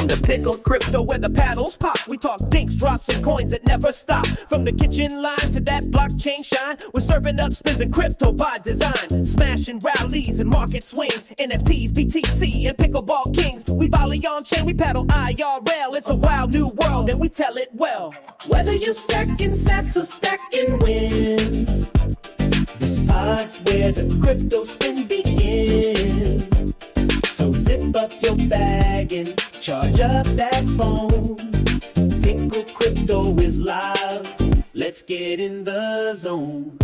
Welcome to Pickled Crypto, where the paddles pop. We talk dinks, drops, and coins that never stop. From the kitchen line to that blockchain shine, we're serving up spins and crypto by design. Smashing rallies and market swings, NFTs, BTC, and pickleball kings. We volley on chain, we paddle IRL. It's a wild new world, and we tell it well. Whether you're stacking sats or stacking wins, this pod's where the crypto spin begins. So zip up your bag and charge up that phone. Pickled Crypto is live. Let's get in the zone.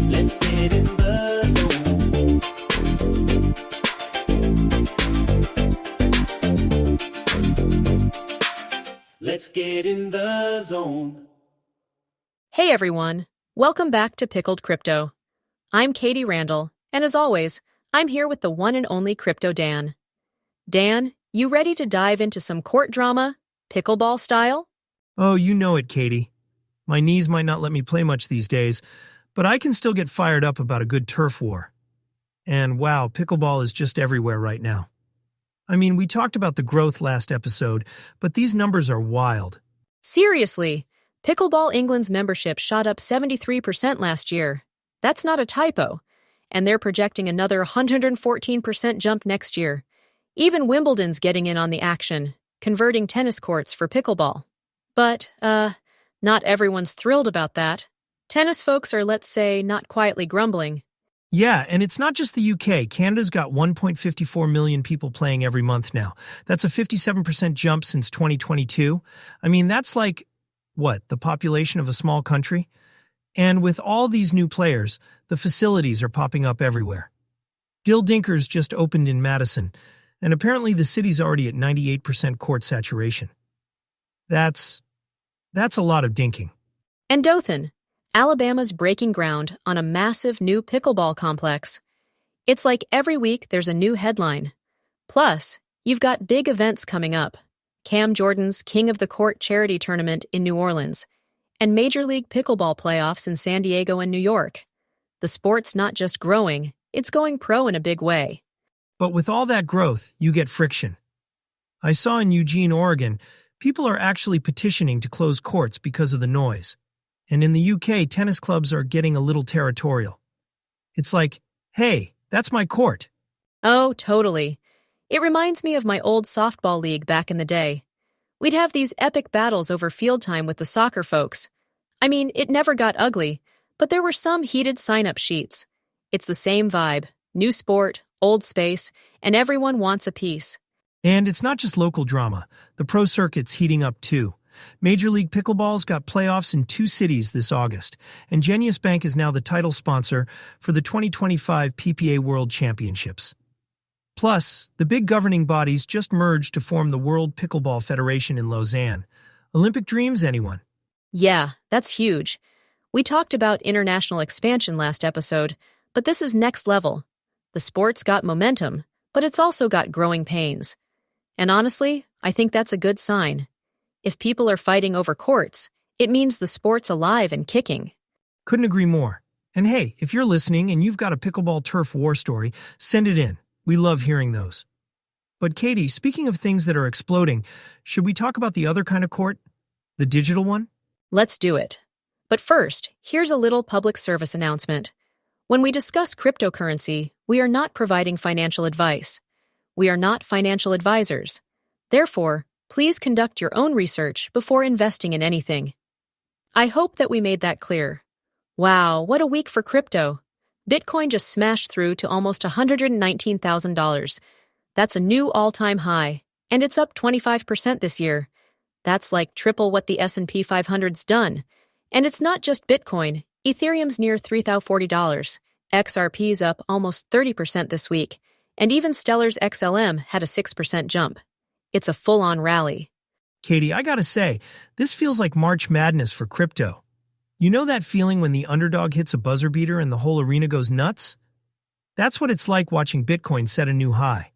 Let's get in the zone. Let's get in the zone. Hey everyone, welcome back to Pickled Crypto. I'm Katie Randall, and as always, I'm here with the one and only Crypto Dan. Dan, you ready to dive into some court drama, pickleball style? Oh, you know it, Katie. My knees might not let me play much these days, but I can still get fired up about a good turf war. And wow, pickleball is just everywhere right now. I mean, we talked about the growth last episode, but these numbers are wild. Seriously, Pickleball England's membership shot up 73% last year. That's not a typo. And they're projecting another 114% jump next year. Even Wimbledon's getting in on the action, converting tennis courts for pickleball. But, not everyone's thrilled about that. Tennis folks are, let's say, not quietly grumbling. Yeah, and it's not just the UK. Canada's got 1.54 million people playing every month now. That's a 57% jump since 2022. I mean, that's like, the population of a small country? And with all these new players, the facilities are popping up everywhere. Dill Dinkers just opened in Madison, and apparently the city's already at 98% court saturation. That's a lot of dinking. And Dothan, Alabama's breaking ground on a massive new pickleball complex. It's like every week there's a new headline. Plus, you've got big events coming up. Cam Jordan's King of the Court charity tournament in New Orleans, and Major League Pickleball playoffs in San Diego and New York. The sport's not just growing, it's going pro in a big way. But with all that growth, you get friction. I saw in Eugene, Oregon, people are actually petitioning to close courts because of the noise. And in the UK, tennis clubs are getting a little territorial. It's like, hey, that's my court. Oh, totally. It reminds me of my old softball league back in the day. We'd have these epic battles over field time with the soccer folks. I mean, it never got ugly, but there were some heated sign-up sheets. It's the same vibe, new sport, old space, and everyone wants a piece. And it's not just local drama. The pro circuit's heating up too. Major League Pickleball's got playoffs in 2 cities this August, and Genius Bank is now the title sponsor for the 2025 PPA World Championships. Plus, the big governing bodies just merged to form the World Pickleball Federation in Lausanne. Olympic dreams, anyone? Yeah, that's huge. We talked about international expansion last episode, but this is next level. The sport's got momentum, but it's also got growing pains. And honestly, I think that's a good sign. If people are fighting over courts, it means the sport's alive and kicking. Couldn't agree more. And hey, if you're listening and you've got a pickleball turf war story, send it in. We love hearing those. But Katie, speaking of things that are exploding, should we talk about the other kind of court? The digital one? Let's do it. But first, here's a little public service announcement. When we discuss cryptocurrency, we are not providing financial advice. We are not financial advisors. Therefore, please conduct your own research before investing in anything. I hope that we made that clear. Wow, what a week for crypto. Bitcoin just smashed through to almost $119,000. That's a new all-time high, and it's up 25% this year. That's like triple what the S&P 500's done. And it's not just Bitcoin. Ethereum's near $3,040. XRP's up almost 30% this week, and even Stellar's XLM had a 6% jump. It's a full-on rally. Katie, I gotta say, this feels like March Madness for crypto. You know that feeling when the underdog hits a buzzer beater and the whole arena goes nuts? That's what it's like watching Bitcoin set a new high.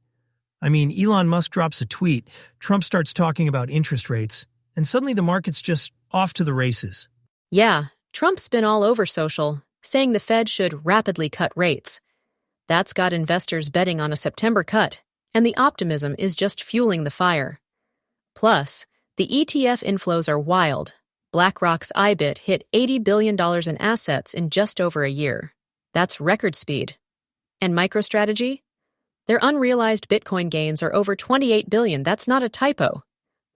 I mean, Elon Musk drops a tweet, Trump starts talking about interest rates, and suddenly the market's just off to the races. Yeah, Trump's been all over social, saying the Fed should rapidly cut rates. That's got investors betting on a September cut, and the optimism is just fueling the fire. Plus, the ETF inflows are wild. BlackRock's IBIT hit $80 billion in assets in just over a year. That's record speed. And MicroStrategy? Their unrealized Bitcoin gains are over $28 billion. That's not a typo.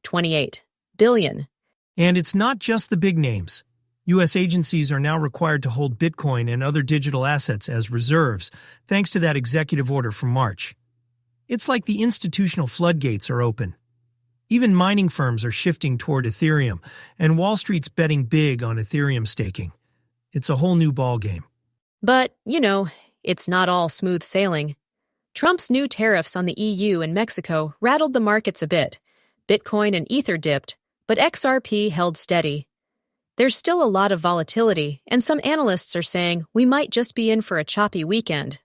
$28 billion. And it's not just the big names. U.S. agencies are now required to hold Bitcoin and other digital assets as reserves, thanks to that executive order from March. It's like the institutional floodgates are open. Even mining firms are shifting toward Ethereum, and Wall Street's betting big on Ethereum staking. It's a whole new ballgame. But, it's not all smooth sailing. Trump's new tariffs on the EU and Mexico rattled the markets a bit. Bitcoin and Ether dipped, but XRP held steady. There's still a lot of volatility, and some analysts are saying we might just be in for a choppy weekend.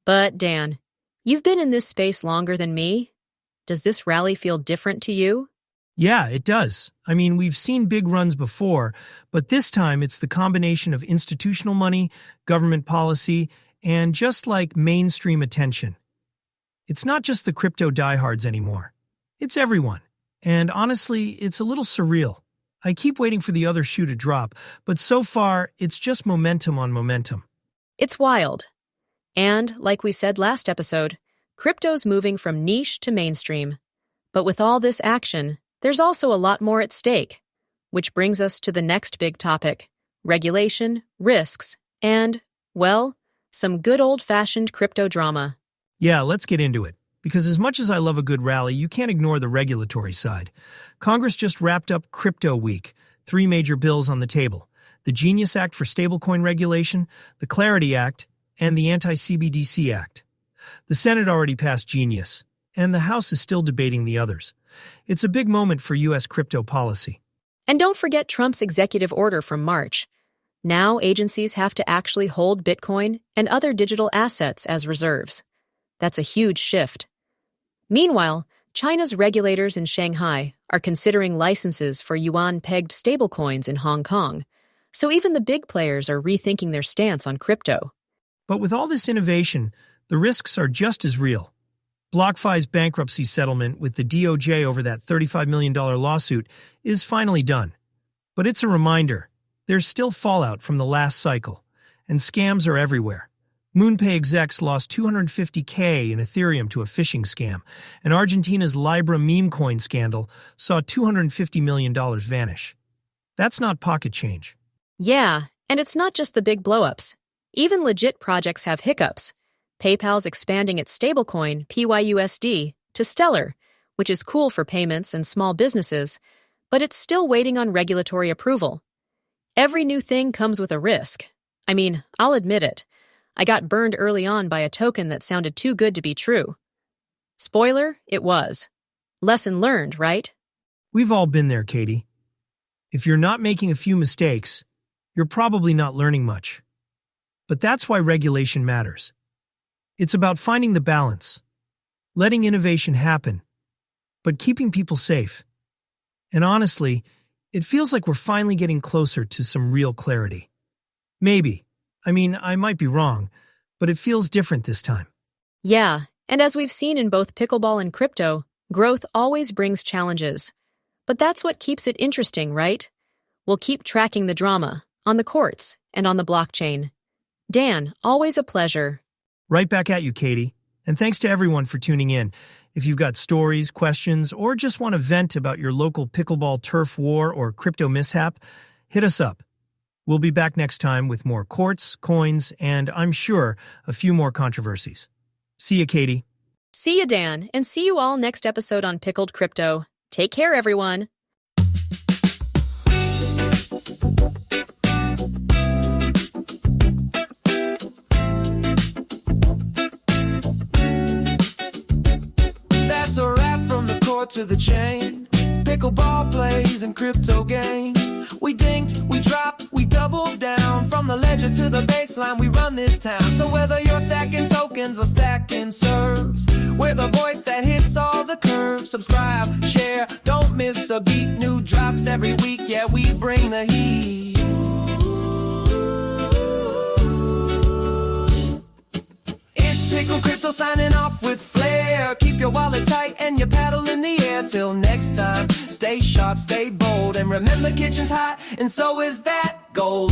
But, Dan, you've been in this space longer than me. Does this rally feel different to you? Yeah, it does. I mean, we've seen big runs before, but this time it's the combination of institutional money, government policy, and just like mainstream attention. It's not just the crypto diehards anymore. It's everyone. And honestly, it's a little surreal. I keep waiting for the other shoe to drop, but so far, it's just momentum on momentum. It's wild. And, like we said last episode, crypto's moving from niche to mainstream. But with all this action, there's also a lot more at stake. Which brings us to the next big topic: regulation, risks, and, well, some good old-fashioned crypto drama. Yeah, let's get into it. Because as much as I love a good rally, you can't ignore the regulatory side. Congress just wrapped up Crypto Week, 3 major bills on the table: the Genius Act for stablecoin regulation, the Clarity Act, and the Anti-CBDC Act. The Senate already passed Genius, and the House is still debating the others. It's a big moment for U.S. crypto policy. And don't forget Trump's executive order from March. Now agencies have to actually hold Bitcoin and other digital assets as reserves. That's a huge shift. Meanwhile, China's regulators in Shanghai are considering licenses for yuan-pegged stablecoins in Hong Kong, so even the big players are rethinking their stance on crypto. But with all this innovation, the risks are just as real. BlockFi's bankruptcy settlement with the DOJ over that $35 million lawsuit is finally done. But it's a reminder, there's still fallout from the last cycle, and scams are everywhere. MoonPay execs lost $250K in Ethereum to a phishing scam, and Argentina's Libra meme coin scandal saw $250 million vanish. That's not pocket change. Yeah, and it's not just the big blowups. Even legit projects have hiccups. PayPal's expanding its stablecoin, PYUSD, to Stellar, which is cool for payments and small businesses, but it's still waiting on regulatory approval. Every new thing comes with a risk. I mean, I'll admit it. I got burned early on by a token that sounded too good to be true. Spoiler, it was. Lesson learned, right? We've all been there, Katie. If you're not making a few mistakes, you're probably not learning much. But that's why regulation matters. It's about finding the balance, letting innovation happen, but keeping people safe. And honestly, it feels like we're finally getting closer to some real clarity. Maybe. I mean, I might be wrong, but it feels different this time. Yeah, and as we've seen in both pickleball and crypto, growth always brings challenges. But that's what keeps it interesting, right? We'll keep tracking the drama, on the courts, and on the blockchain. Dan, always a pleasure. Right back at you, Katie. And thanks to everyone for tuning in. If you've got stories, questions, or just want to vent about your local pickleball turf war or crypto mishap, hit us up. We'll be back next time with more courts, coins, and, I'm sure, a few more controversies. See ya, Katie. See ya, Dan, and see you all next episode on Pickled Crypto. Take care, everyone. That's a wrap from the court to the chain. Pickleball plays and crypto games. We dinked, we dropped, we doubled down. From the ledger to the baseline, we run this town. So whether you're stacking tokens or stacking serves, we're the voice that hits all the curves. Subscribe, share, don't miss a beat. New drops every week, yeah, we bring the heat. Pickle Crypto signing off with flair. Keep your wallet tight and your paddle in the air. Till next time, stay sharp, stay bold, and remember kitchen's hot, and so is that gold.